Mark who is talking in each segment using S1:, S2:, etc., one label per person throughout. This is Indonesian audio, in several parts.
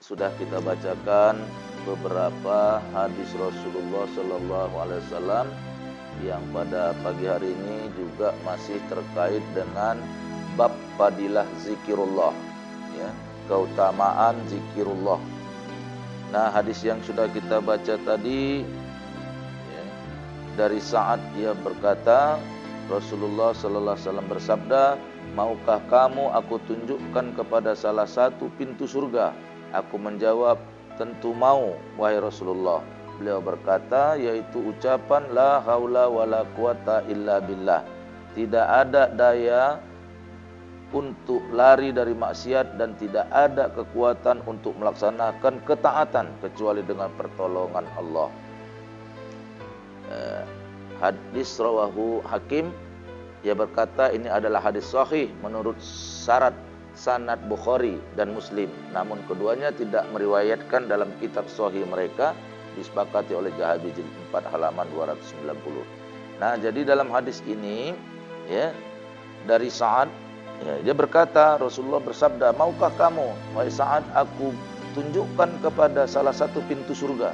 S1: sudah kita bacakan beberapa hadis Rasulullah Sallallahu Alaihi Wasallam yang pada pagi hari ini juga masih terkait dengan bab fadilah zikirullah, ya, keutamaan zikirullah. Nah, hadis yang sudah kita baca tadi, ya, dari Sa'ad, ia berkata, Rasulullah Sallallahu Alaihi Wasallam bersabda, maukah kamu aku tunjukkan kepada salah satu pintu surga? Aku menjawab, tentu mau, wahai Rasulullah. Beliau berkata, yaitu ucapan la haula wala quwata illa billah. Tidak ada daya untuk lari dari maksiat dan tidak ada kekuatan untuk melaksanakan ketaatan kecuali dengan pertolongan Allah. Hadis rawahu Hakim. Ia berkata ini adalah hadis sahih menurut syarat sanad Bukhari dan Muslim. Namun keduanya tidak meriwayatkan dalam kitab sahih mereka, disepakati oleh Zahabi jilid 4 halaman 290. Nah, jadi dalam hadis ini, ya, dari Sa'ad, ya, dia berkata, Rasulullah bersabda, maukah kamu, wahai Sa'ad, aku tunjukkan kepada salah satu pintu surga.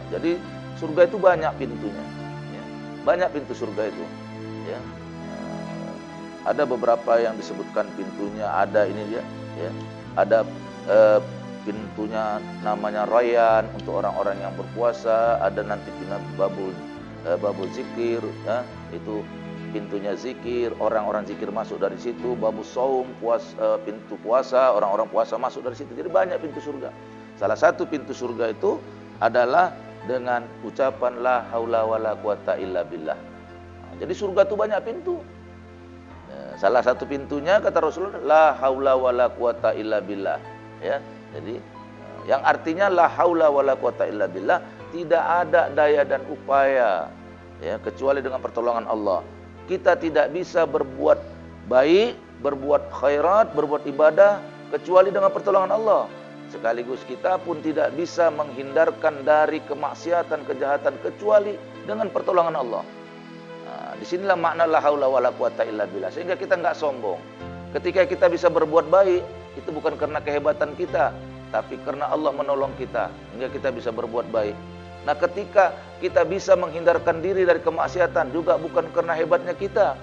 S1: Jadi surga itu banyak pintunya, ya. Banyak pintu surga itu, ya. Ada beberapa yang disebutkan pintunya, ada ini dia, ya. Ada pintunya namanya Rayyan untuk orang-orang yang berpuasa, ada nanti babul zikir, ya, itu pintunya zikir, orang-orang zikir masuk dari situ. Babus saum, pintu puasa, orang-orang puasa masuk dari situ. Jadi banyak pintu surga. Salah satu pintu surga itu adalah dengan ucapan la haula wala quwata illa billah. Nah, jadi surga itu banyak pintu. Salah satu pintunya kata Rasulullah la haula wala quwata illa billah, ya. Jadi yang artinya la haula wala quwata illa billah, tidak ada daya dan upaya, ya, kecuali dengan pertolongan Allah. Kita tidak bisa berbuat baik, berbuat khairat, berbuat ibadah kecuali dengan pertolongan Allah. Sekaligus kita pun tidak bisa menghindarkan dari kemaksiatan, kejahatan kecuali dengan pertolongan Allah. Nah, disinilah makna la haula wala quwata illa billah. Sehingga kita enggak sombong. Ketika kita bisa berbuat baik, itu bukan karena kehebatan kita, tapi karena Allah menolong kita hingga kita bisa berbuat baik. Nah, ketika kita bisa menghindarkan diri dari kemaksiatan juga bukan karena hebatnya kita,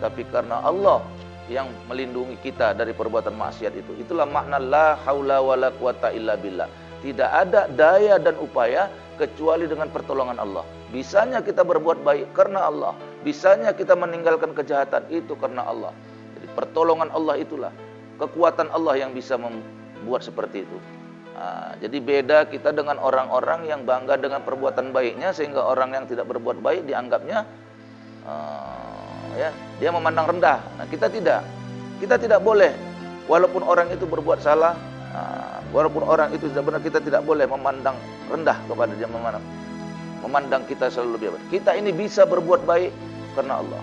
S1: tapi karena Allah yang melindungi kita dari perbuatan maksiat itu. Itulah makna la haula wala quwata illa billah. Tidak ada daya dan upaya kecuali dengan pertolongan Allah. Bisanya kita berbuat baik karena Allah, bisanya kita meninggalkan kejahatan itu karena Allah. Jadi pertolongan Allah itulah, kekuatan Allah yang bisa membuat seperti itu. Nah, jadi beda kita dengan orang-orang yang bangga dengan perbuatan baiknya, sehingga orang yang tidak berbuat baik dianggapnya ya, dia memandang rendah. Nah, kita tidak. Kita tidak boleh, walaupun orang itu berbuat salah, walaupun orang itu tidak benar, kita tidak boleh memandang rendah kepada dia, memandang kita selalu lebih baik. Kita ini bisa berbuat baik karena Allah.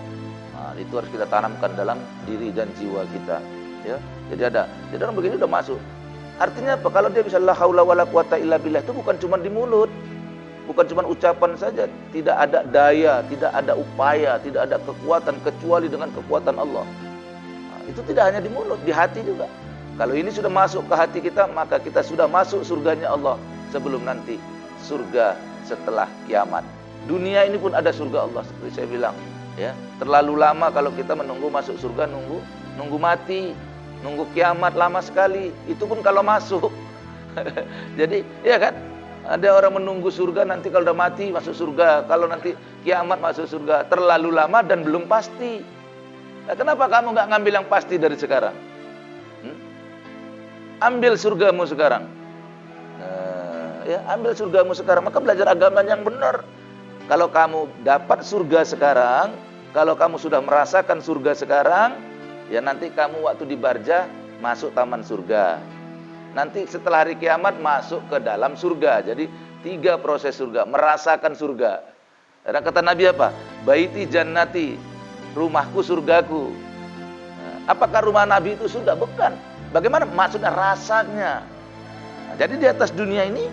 S1: Nah, itu harus kita tanamkan dalam diri dan jiwa kita, ya. Jadi orang begini udah masuk. Artinya apa? Kalau dia bisa la haula wala quwata illa billah, itu bukan cuma di mulut, bukan cuma ucapan saja. Tidak ada daya, tidak ada upaya, tidak ada kekuatan kecuali dengan kekuatan Allah. Nah, itu tidak hanya di mulut, di hati juga. Kalau ini sudah masuk ke hati kita, maka kita sudah masuk surganya Allah sebelum nanti surga setelah kiamat. Dunia ini pun ada surga Allah, seperti saya bilang, ya. Terlalu lama kalau kita menunggu masuk surga, nunggu mati, nunggu kiamat lama sekali. Itu pun kalau masuk. Jadi, ya kan? Ada orang menunggu surga, nanti kalau udah mati masuk surga, kalau nanti kiamat masuk surga. Terlalu lama dan belum pasti. Nah, kenapa kamu nggak ngambil yang pasti dari sekarang? Ambil surgamu sekarang. Ya, ambil surgamu sekarang. Maka belajar agama yang benar. Kalau kamu dapat surga sekarang, kalau kamu sudah merasakan surga sekarang, ya nanti kamu waktu di barza masuk taman surga. Nanti setelah hari kiamat masuk ke dalam surga. Jadi 3 proses surga, merasakan surga. Dan kata Nabi apa? Baiti jannati, rumahku surgaku. Nah, apakah rumah Nabi itu surga? Bukan. Bagaimana maksudnya rasanya? Nah, jadi di atas dunia ini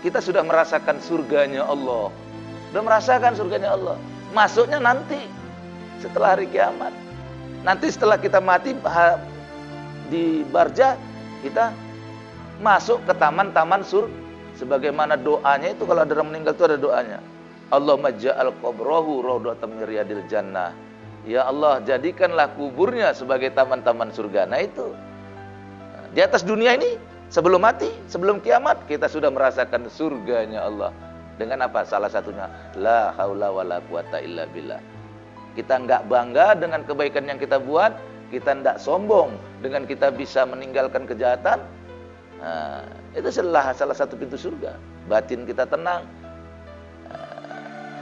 S1: kita sudah merasakan surganya Allah. Sudah merasakan surganya Allah. Masuknya nanti setelah hari kiamat. Nanti setelah kita mati di barza, kita masuk ke taman-taman surga. Sebagaimana doanya itu, kalau ada orang meninggal itu ada doanya. Allahumma ja'al qabrahu raudhatan min riyadil jannah. Ya Allah, jadikanlah kuburnya sebagai taman-taman surga. Nah itu, di atas dunia ini, sebelum mati, sebelum kiamat, kita sudah merasakan surganya Allah. Dengan apa? Salah satunya, la haula wala quwata illa billah. Kita enggak bangga dengan kebaikan yang kita buat, kita enggak sombong dengan kita bisa meninggalkan kejahatan. Nah, itu salah satu pintu surga. Batin kita tenang,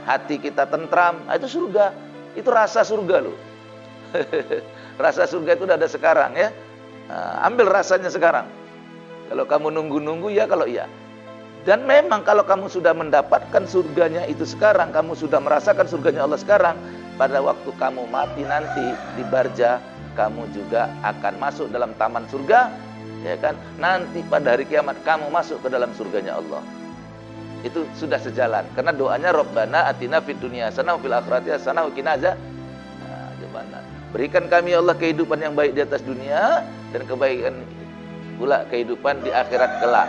S1: hati kita tentram, itu surga. Itu rasa surga loh. Rasa surga itu udah ada sekarang ya. Nah, ambil rasanya sekarang. Kalau kamu nunggu-nunggu ya, kalau iya. Dan memang kalau kamu sudah mendapatkan surganya itu sekarang, kamu sudah merasakan surganya Allah sekarang, pada waktu kamu mati nanti di barza, kamu juga akan masuk dalam taman surga, ya kan? Nanti pada hari kiamat kamu masuk ke dalam surganya Allah. Itu sudah sejalan, karena doanya Rabbana atina fid dunya hasanah wa fil akhirati hasanah wa qina azab. Nah, gimana? Berikan kami Allah kehidupan yang baik di atas dunia dan kebaikan pula kehidupan di akhirat kelak,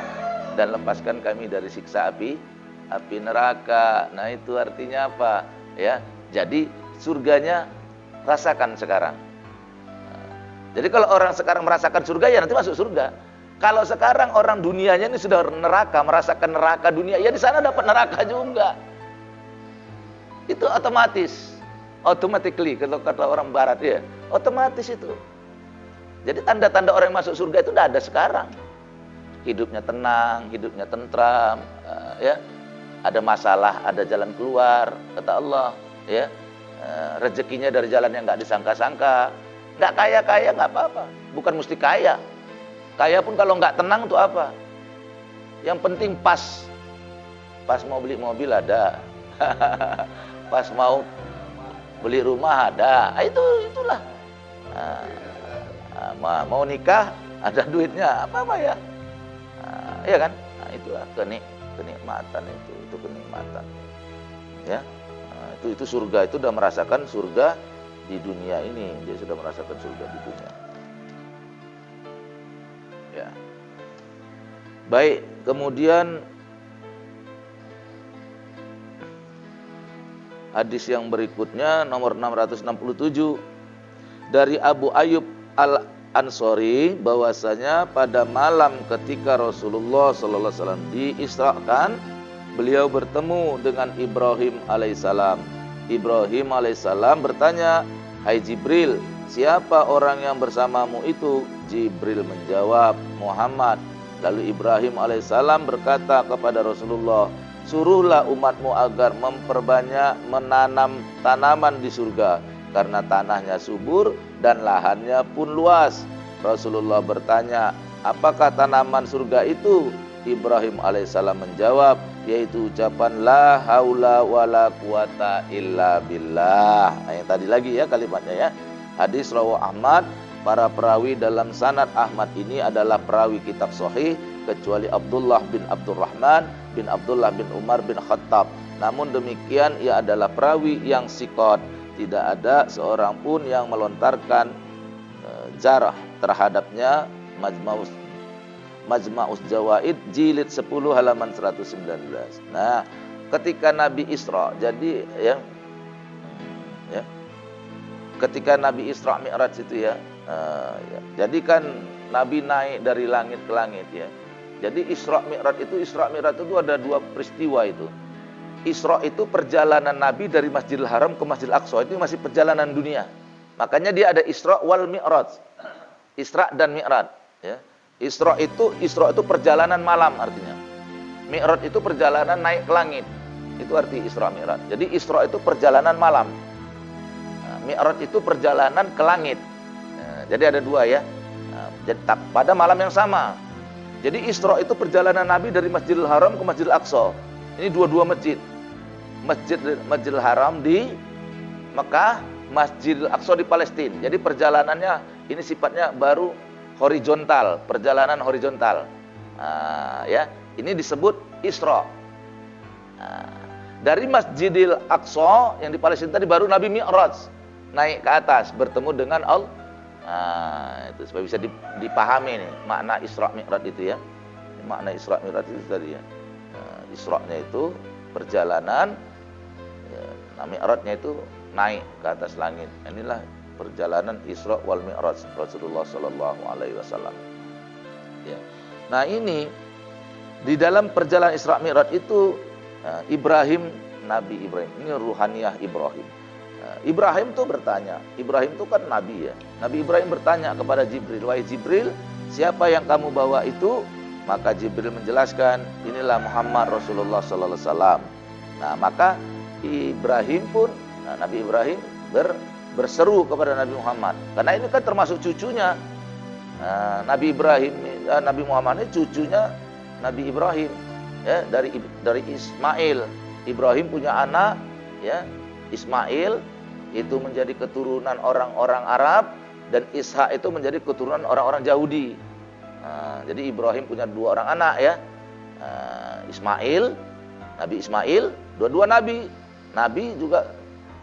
S1: dan lepaskan kami dari siksa api neraka. Nah, itu artinya apa? Ya, jadi surganya rasakan sekarang. Nah, jadi kalau orang sekarang merasakan surga, ya nanti masuk surga. Kalau sekarang orang dunianya ini sudah neraka, merasakan neraka dunia, ya di sana dapat neraka juga. Itu otomatis, automatically, kalau kata orang barat ya, otomatis itu. Jadi tanda-tanda orang yang masuk surga itu udah ada sekarang. Hidupnya tenang, hidupnya tentram, ya. Ada masalah, ada jalan keluar, kata Allah, ya. Rezekinya dari jalan yang nggak disangka-sangka. Nggak kaya-kaya nggak apa-apa, bukan mesti kaya. Kaya pun kalau nggak tenang tuh apa? Yang penting pas mau beli mobil ada, pas mau beli rumah ada. Itulah. Mau nikah ada duitnya, apa ya? Iya kan? Nah, itulah kenikmatan itu kenikmatan. Ya, itu surga, itu sudah merasakan surga di dunia ini, dia sudah merasakan surga di dunia. Ya. Baik, kemudian hadis yang berikutnya nomor 667 dari Abu Ayyub Al-Ansori, bahwasanya pada malam ketika Rasulullah sallallahu alaihi wasallam diisrakan, beliau bertemu dengan Ibrahim alaihissalam. Ibrahim alaihissalam bertanya, "Hai Jibril, siapa orang yang bersamamu itu?" Jibril menjawab, "Muhammad." Lalu Ibrahim alaihissalam berkata kepada Rasulullah, "Suruhlah umatmu agar memperbanyak menanam tanaman di surga, karena tanahnya subur dan lahannya pun luas." Rasulullah bertanya, "Apakah tanaman surga itu?" Ibrahim alaihissalam menjawab, yaitu ucapan la haula wala quwata illa billah. Nah, yang tadi lagi ya kalimatnya ya. Hadis rawahu Ahmad. Para perawi dalam sanad Ahmad ini adalah perawi kitab sahih, kecuali Abdullah bin Abdurrahman bin Abdullah bin Umar bin Khattab. Namun demikian ia adalah perawi yang sikot. Tidak ada seorang pun yang melontarkan jarah terhadapnya. Majma'us Jawaid jilid 10 halaman 119. Nah, ketika Nabi Isra, jadi ya ketika Nabi Isra Mi'raj itu ya, jadi kan Nabi naik dari langit ke langit ya. Jadi Isra Mi'raj itu ada dua peristiwa itu. Isra itu perjalanan Nabi dari Masjidil Haram ke Masjidil Aqsa, itu masih perjalanan dunia. Makanya dia ada Isra wal Mi'raj. Isra dan Mi'raj ya. Isra itu perjalanan malam artinya. Mi'raj itu perjalanan naik ke langit. Itu arti Isra Mi'raj. Jadi Isra itu perjalanan malam. Nah, Mi'raj itu perjalanan ke langit. Nah, jadi ada dua ya. Nah, pada malam yang sama. Jadi Isra itu perjalanan Nabi dari Masjidil Haram ke Masjidil Aqsa. Ini dua-dua masjid. Masjidil Haram di Mekah, Masjidil Aqsa di Palestina. Jadi perjalanannya ini sifatnya baru horizontal, perjalanan horizontal. Ya, ini disebut Isra. Dari Masjidil Aqsa yang di Palestina tadi baru Nabi Mi'raj, naik ke atas bertemu dengan Allah. Itu supaya bisa dipahami nih makna Isra Mi'raj itu ya. Makna Isra Mi'raj itu tadi ya. Isra-nya itu perjalanan, ya, nah Mi'rajnya itu naik ke atas langit. Inilah perjalanan Isra wal Mi'raj Rasulullah Sallallahu Alaihi Wasallam. Ya. Nah ini di dalam perjalanan Isra Mi'raj itu Ibrahim, Nabi Ibrahim, ini ruhaniyah Ibrahim. Ibrahim tuh bertanya, Ibrahim tuh kan Nabi ya. Nabi Ibrahim bertanya kepada Jibril, wahai Jibril, siapa yang kamu bawa itu? Maka Jibril menjelaskan, inilah Muhammad Rasulullah Sallallahu Alaihi Wasallam. Nah maka Ibrahim pun, Nabi Ibrahim berseru kepada Nabi Muhammad, karena ini kan termasuk cucunya. Nabi Ibrahim, Nabi Muhammad ini cucunya Nabi Ibrahim, ya, dari Ismail. Ibrahim punya anak, ya, Ismail itu menjadi keturunan orang-orang Arab, dan Ishak itu menjadi keturunan orang-orang Yahudi. Jadi Ibrahim punya dua orang anak ya, Ismail, Nabi Ismail, dua-dua nabi. Nabi juga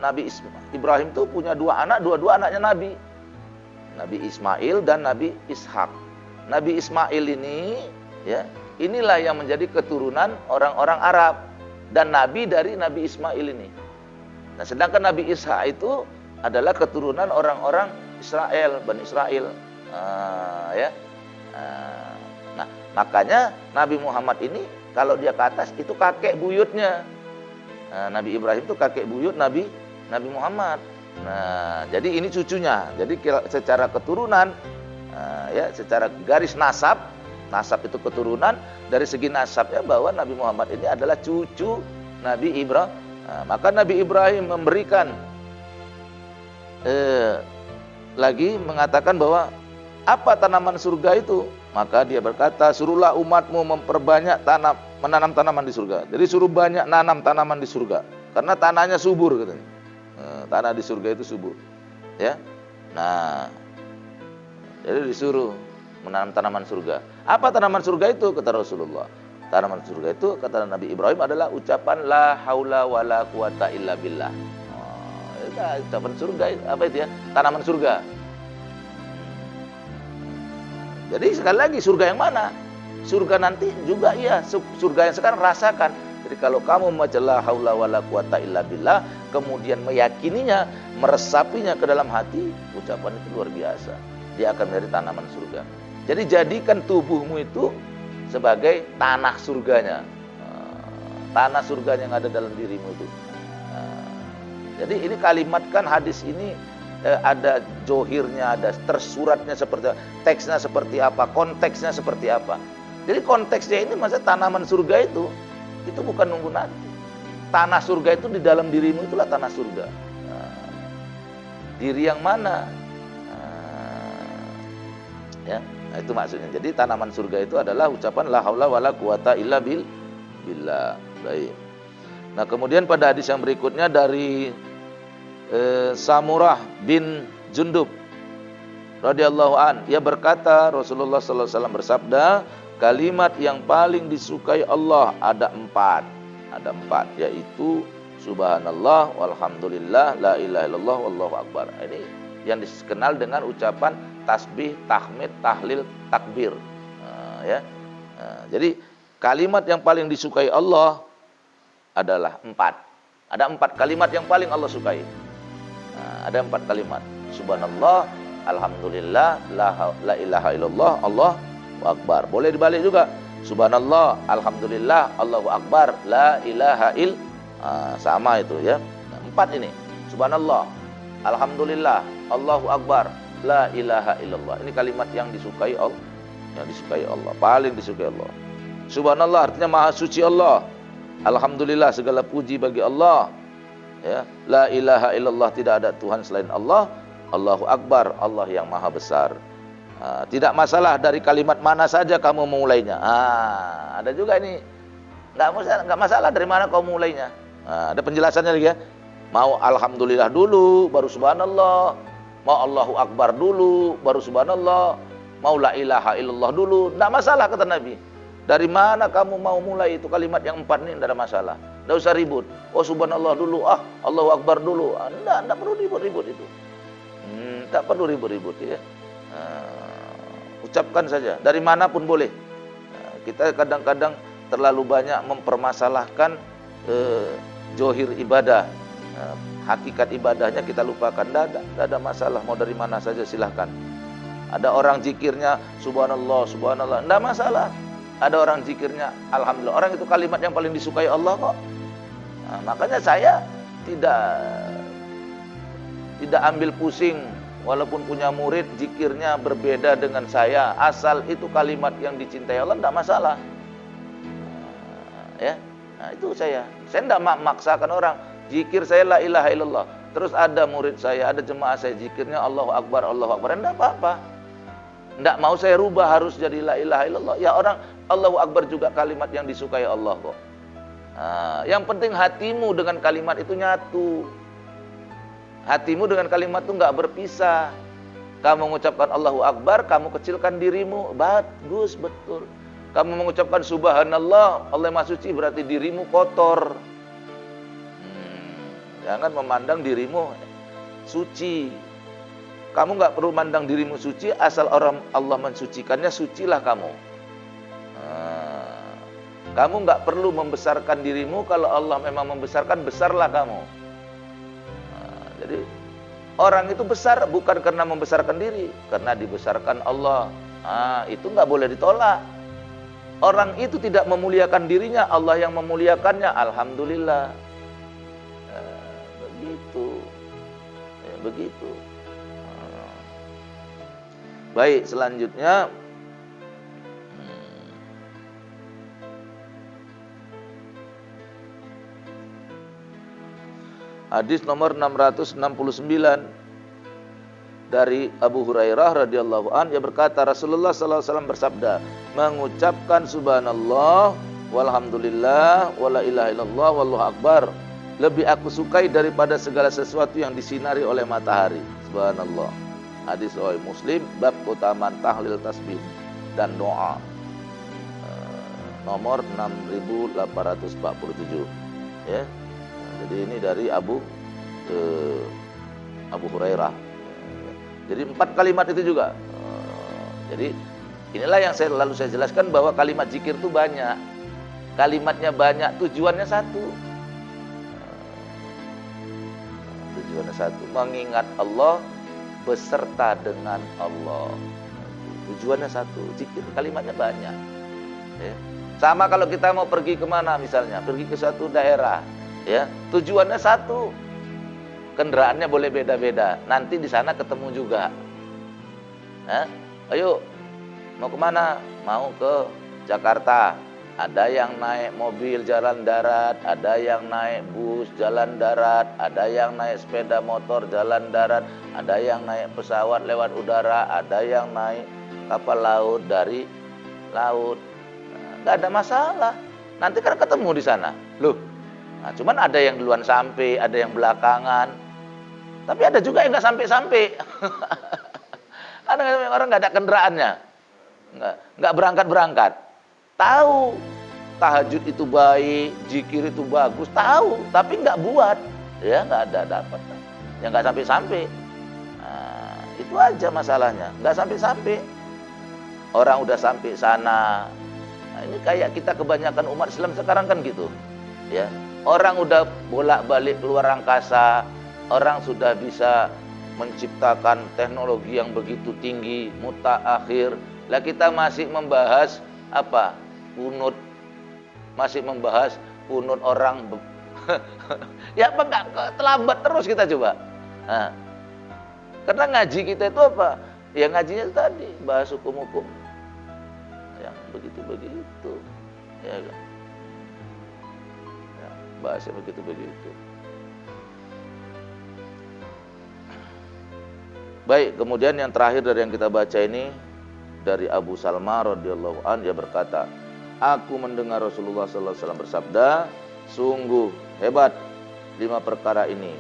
S1: Nabi Ibrahim tuh punya dua anak, dua-dua anaknya Nabi. Nabi Ismail dan Nabi Ishak. Nabi Ismail ini, ya, inilah yang menjadi keturunan orang-orang Arab dan Nabi dari Nabi Ismail ini. Nah, sedangkan Nabi Ishak itu adalah keturunan orang-orang Israel, Bani Israel, ya. Nah, makanya Nabi Muhammad ini kalau dia ke atas itu kakek buyutnya. Nabi Ibrahim itu kakek buyut Nabi Muhammad. Nah, jadi ini cucunya. Jadi secara keturunan, ya, secara garis nasab itu keturunan, dari segi nasab ya, bahwa Nabi Muhammad ini adalah cucu Nabi Ibrahim. Maka Nabi Ibrahim memberikan lagi mengatakan bahwa apa tanaman surga itu? Maka dia berkata, suruhlah umatmu memperbanyak menanam tanaman di surga. Jadi suruh banyak nanam tanaman di surga, karena tanahnya subur katanya. Tanah di surga itu subur, ya. Nah, jadi disuruh menanam tanaman surga. Apa tanaman surga itu? Kata Rasulullah. Tanaman surga itu kata Nabi Ibrahim adalah ucapan la haula wala quwata illa billah. Ucapan surga apa itu ya? Tanaman surga. Jadi sekali lagi, surga yang mana? Surga nanti juga iya, surga yang sekarang rasakan. Jadi kalau kamu membaca la haula wala quwata illa billah, kemudian meyakininya, meresapinya ke dalam hati, ucapan itu luar biasa. Dia akan menjadi tanaman surga. Jadi jadikan tubuhmu itu sebagai tanah surganya. Tanah surganya yang ada dalam dirimu itu. Jadi ini kalimatkan hadis ini ada johirnya, ada tersuratnya seperti apa, teksnya seperti apa, konteksnya seperti apa. Jadi konteksnya ini masa tanaman surga itu bukan nunggu nanti. Tanah surga itu di dalam dirimu, itulah tanah surga. Diri yang mana? Ya, nah itu maksudnya. Jadi tanaman surga itu adalah ucapan la haula wala quwata illa billah. Baik. Nah, kemudian pada hadis yang berikutnya dari Samurah bin Jundub radhiyallahu an, ia berkata, Rasulullah sallallahu alaihi wasallam bersabda, kalimat yang paling disukai Allah ada empat, yaitu subhanallah walhamdulillah la ilaha illallah wallahu akbar. Ini yang dikenal dengan ucapan tasbih, tahmid, tahlil, takbir. Ya. Jadi kalimat yang paling disukai Allah adalah empat. Ada empat kalimat yang paling Allah sukai. Ada empat kalimat. Subhanallah, alhamdulillah, la ilaha illallah, Allahu akbar. Boleh dibalik juga. Subhanallah, alhamdulillah, Allahu akbar, la ilaha sama itu ya. Nah, empat ini. Subhanallah, alhamdulillah, Allahu akbar, la ilaha illallah. Ini kalimat yang disukai Allah, paling disukai Allah. Subhanallah artinya maha suci Allah. Alhamdulillah segala puji bagi Allah. Ya, la ilaha illallah tidak ada Tuhan selain Allah. Allahu akbar, Allah yang maha besar. Tidak masalah dari kalimat mana saja kamu memulainya. Ada juga ini nggak masalah dari mana kamu mulainya. Ada penjelasannya lagi ya. Mau alhamdulillah dulu, baru subhanallah. Mau Allahu akbar dulu, baru subhanallah. Mau la ilaha illallah dulu, nggak masalah kata Nabi. Dari mana kamu mau mulai itu kalimat yang empat ini, tidak ada masalah. Tidak usah ribut. Oh subhanallah dulu, Allahu akbar dulu. Tidak perlu ribut-ribut itu. Tak perlu ribut-ribut ya. Ucapkan saja. Dari manapun boleh. kita kadang-kadang terlalu banyak mempermasalahkan johir ibadah. Hakikat ibadahnya kita lupakan. Tidak ada masalah, mau dari mana saja silahkan. Ada orang zikirnya subhanallah, subhanallah, tidak masalah. Ada orang zikirnya alhamdulillah. Orang itu kalimat yang paling disukai Allah kok. Nah, makanya saya tidak ambil pusing. Walaupun punya murid zikirnya berbeda dengan saya, asal itu kalimat yang dicintai Allah, tidak masalah. Nah, itu saya tidak memaksakan orang. Zikir saya la ilaha illallah. Terus ada murid saya, ada jemaah saya zikirnya Allahu Akbar, Allahu Akbar. Tidak apa-apa. Tidak mau saya rubah harus jadi la ilaha illallah. Ya orang Allahu Akbar juga kalimat yang disukai Allah kok. Nah, yang penting hatimu dengan kalimat itu nyatu. Hatimu dengan kalimat itu nggak berpisah. Kamu mengucapkan Allahu Akbar, kamu kecilkan dirimu, bagus, betul. Kamu mengucapkan subhanallah, Allah Maha Suci, berarti dirimu kotor. Jangan memandang dirimu suci. Kamu nggak perlu memandang dirimu suci, asal orang Allah mensucikannya, sucilah kamu. Kamu nggak perlu membesarkan dirimu, kalau Allah memang membesarkan, besarlah kamu. Jadi orang itu besar bukan karena membesarkan diri, karena dibesarkan Allah. Itu nggak boleh ditolak. Orang itu tidak memuliakan dirinya, Allah yang memuliakannya, alhamdulillah. Begitu. Baik, selanjutnya hadis nomor 669 dari Abu Hurairah radhiyallahu an, dia berkata Rasulullah sallallahu alaihi wasallam bersabda, mengucapkan subhanallah walhamdulillah wala ilaha illallah wallahu akbar lebih aku sukai daripada segala sesuatu yang disinari oleh matahari. Subhanallah. Hadis riwayat Muslim, bab keutamaan tahlil tasbih dan doa. Nomor 6847. Ya. Jadi ini dari Abu Hurairah. Jadi 4 kalimat itu juga. Jadi inilah yang selalu saya jelaskan, bahwa kalimat zikir itu banyak. Kalimatnya banyak, tujuannya satu. Mengingat Allah beserta dengan Allah. Tujuannya satu. Zikir kalimatnya banyak. Ya. Sama kalau kita mau pergi kemana, misalnya pergi ke suatu daerah, ya, tujuannya satu. Kendaraannya boleh beda-beda. Nanti di sana ketemu juga. Ayo, mau kemana? Mau ke Jakarta. Ada yang naik mobil jalan darat, ada yang naik bus jalan darat, ada yang naik sepeda motor jalan darat, ada yang naik pesawat lewat udara, ada yang naik kapal laut dari laut. Nggak ada masalah. Nanti kan ketemu di sana. Loh, cuman ada yang duluan sampai, ada yang belakangan. Tapi ada juga yang nggak sampai-sampai. Ada orang nggak ada kendaraannya, nggak berangkat-berangkat. Tahu tahajud itu baik, zikir itu bagus, tahu, tapi nggak buat, ya nggak ada dapat, ya nggak sampai-sampai. Itu aja masalahnya, nggak sampai-sampai. Orang udah sampai sana. Ini kayak kita kebanyakan umat Islam sekarang kan gitu, ya. Orang udah bolak-balik keluar angkasa, orang sudah bisa menciptakan teknologi yang begitu tinggi, mutaakhir. Lah kita masih membahas apa? Kunut, masih membahas kunut orang. Ya apa enggak, terlambat terus kita coba. Karena ngaji kita itu apa? Ya ngajinya tadi bahas hukum-hukum yang begitu-begitu, ya kan? Ya, bahasnya begitu-begitu. Baik, kemudian yang terakhir dari yang kita baca ini dari Abu Salma radhiyallahu an, dia berkata, aku mendengar Rasulullah sallallahu alaihi wasallam bersabda, sungguh hebat 5 perkara ini,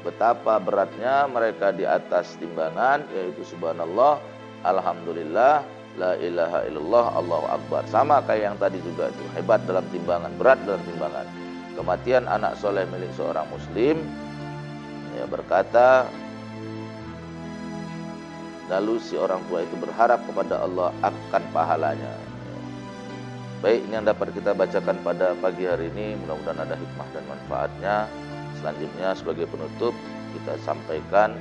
S1: betapa beratnya mereka di atas timbangan, yaitu subhanallah, alhamdulillah, la ilaha illallah, Allahu akbar. Sama kayak yang tadi juga itu, hebat dalam timbangan, berat dalam timbangan. Kematian anak soleh milik seorang muslim, ya berkata, lalu si orang tua itu berharap kepada Allah akan pahalanya. Baik, ini yang dapat kita bacakan pada pagi hari ini. Mudah-mudahan ada hikmah dan manfaatnya. Selanjutnya sebagai penutup kita sampaikan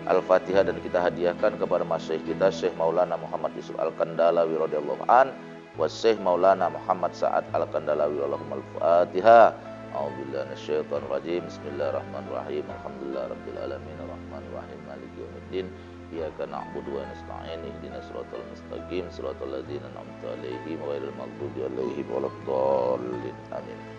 S1: Al-Fatihah dan kita hadiahkan kepada masyaikh kita Syekh Maulana Muhammad Yusuf Al-Kandalawi radhiyallahu an wa Syekh Maulana Muhammad Sa'ad Al-Kandalawi Al-Fatihah. A'udzubillahi minasyaitonir rajim. Bismillahirrahmanirrahim. Alhamdulillahirabbil alamin arrahmanir rahim maliki yaumiddin. Iyyaka na'budu wa nasta'in ihdinas siratal mustaqim siratal ladzina an'amta 'alaihim ghairil maghdubi 'alaihim waladdallin. Amin.